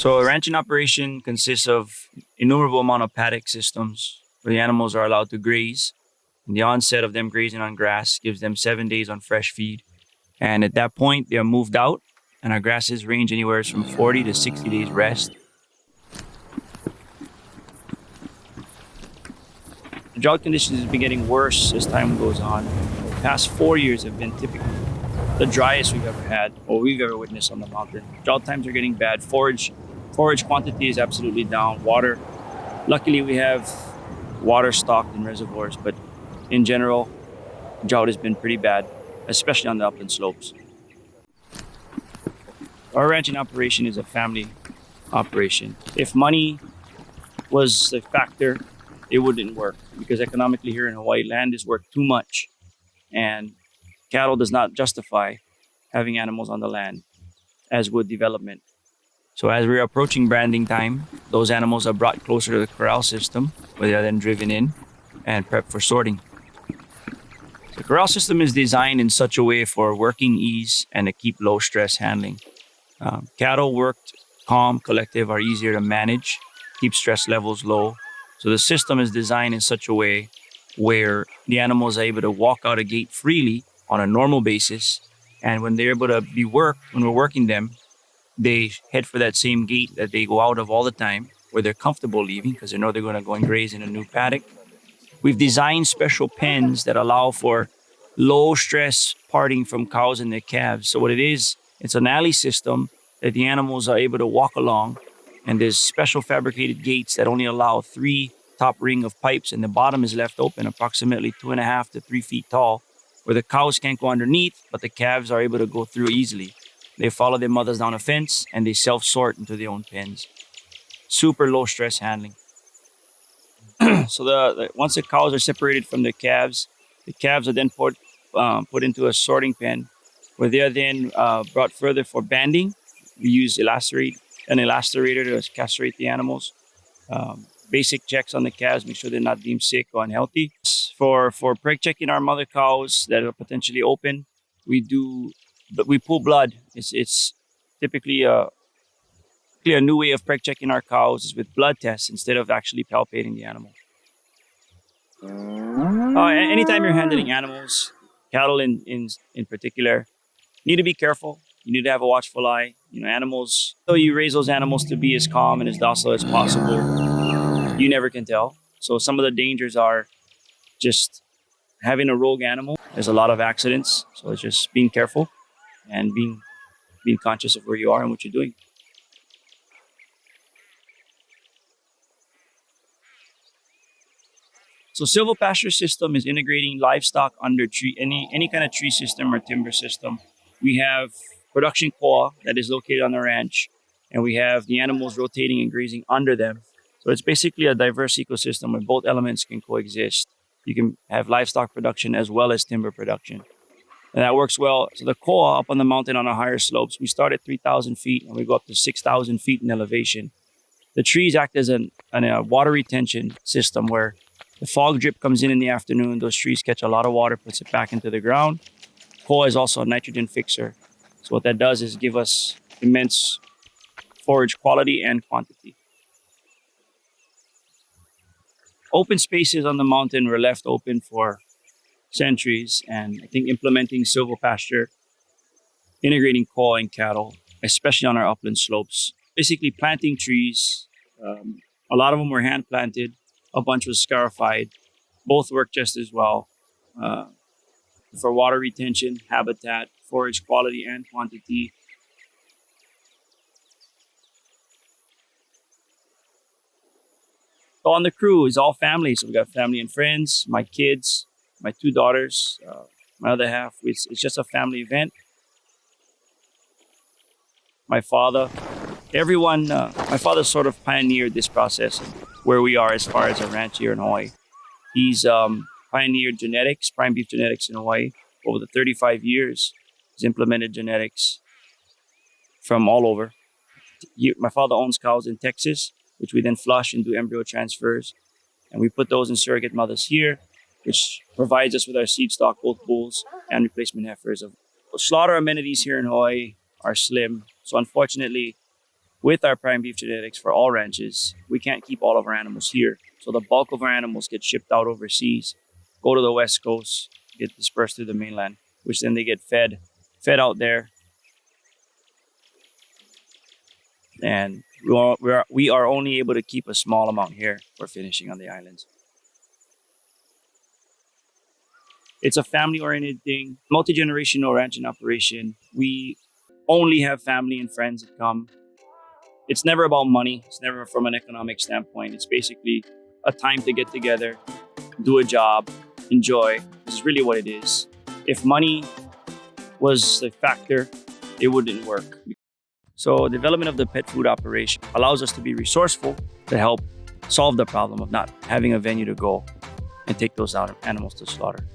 So a ranching operation consists of innumerable amount of paddock systems where the animals are allowed to graze. And the onset of them grazing on grass gives them 7 days on fresh feed. And at that point, they are moved out, and our grasses range anywhere from 40 to 60 days rest. The drought conditions have been getting worse as time goes on. The past 4 years have been typically the driest we've ever had or we've ever witnessed on the mountain. Drought times are getting bad. Forage quantity is absolutely down. Water, luckily we have water stocked in reservoirs, but in general, drought has been pretty bad, especially on the upland slopes. Our ranching operation is a family operation. If money was a factor, it wouldn't work because economically here in Hawaii, land is worth too much and cattle does not justify having animals on the land, as would development. So as we're approaching branding time, those animals are brought closer to the corral system where they are then driven in and prepped for sorting. The corral system is designed in such a way for working ease and to keep low stress handling. Cattle worked calm, collective, are easier to manage, keep stress levels low. So the system is designed in such a way where the animals are able to walk out a gate freely on a normal basis. And when they're able to be worked, when we're working them, they head for that same gate that they go out of all the time where they're comfortable leaving because they know they're going to go and graze in a new paddock. We've designed special pens that allow for low stress parting from cows and their calves. So what it is, it's an alley system that the animals are able to walk along, and there's special fabricated gates that only allow 3 top ring of pipes, and the bottom is left open, approximately 2.5 to 3 feet tall, where the cows can't go underneath, but the calves are able to go through easily. They follow their mothers down a fence and they self-sort into their own pens. Super low stress handling. So once the cows are separated from the calves are then put into a sorting pen where they are then brought further for banding. We use an elasterator to castrate the animals. Basic checks on the calves, make sure they're not deemed sick or unhealthy. For preg checking our mother cows that are potentially open, we pull blood. It's typically a new way of preg checking our cows is with blood tests instead of actually palpating the animal. Anytime you're handling animals, cattle in particular, you need to be careful. You need to have a watchful eye. Animals, so you raise those animals to be as calm and as docile as possible. You never can tell. So some of the dangers are just having a rogue animal. There's a lot of accidents. So it's just being careful and being conscious of where you are and what you're doing. So Silvopasture system is integrating livestock under tree, any kind of tree system or timber system. We have production koa that is located on the ranch, and we have the animals rotating and grazing under them. So it's basically a diverse ecosystem where both elements can coexist. You can have livestock production as well as timber production. And that works well. So the koa up on the mountain on our higher slopes, we start at 3,000 feet and we go up to 6,000 feet in elevation. The trees act as a water retention system where the fog drip comes in the afternoon. Those trees catch a lot of water, puts it back into the ground. Koa is also a nitrogen fixer. So what that does is give us immense forage quality and quantity. Open spaces on the mountain were left open for centuries, and I think implementing silvopasture, integrating koa and cattle, especially on our upland slopes, basically planting trees. A lot of them were hand planted, a bunch was scarified. Both work just as well for water retention, habitat, forage quality and quantity. So on the crew is all family. So we got family and friends, my kids, my 2 daughters, my other half. It's just a family event. My father, everyone, my father sort of pioneered this process where we are as far as a ranch here in Hawaii. He's pioneered genetics, prime beef genetics in Hawaii. Over the 35 years, he's implemented genetics from all over. My father owns cows in Texas, which we then flush and do embryo transfers. And we put those in surrogate mothers here, which provides us with our seed stock, both bulls and replacement heifers. Slaughter amenities here in Hawaii are slim. So unfortunately, With our prime beef genetics for all ranches, we can't keep all of our animals here. So the bulk of our animals get shipped out overseas, go to the West Coast, get dispersed through the mainland, which then they get fed out there. And we are only able to keep a small amount here for finishing on the islands. It's a family-oriented thing, multi-generational ranching operation. We only have family and friends that come. It's never about money. It's never from an economic standpoint. It's basically a time to get together, do a job, enjoy. This is really what it is. If money was the factor, it wouldn't work. So development of the pet food operation allows us to be resourceful to help solve the problem of not having a venue to go and take those animals to slaughter.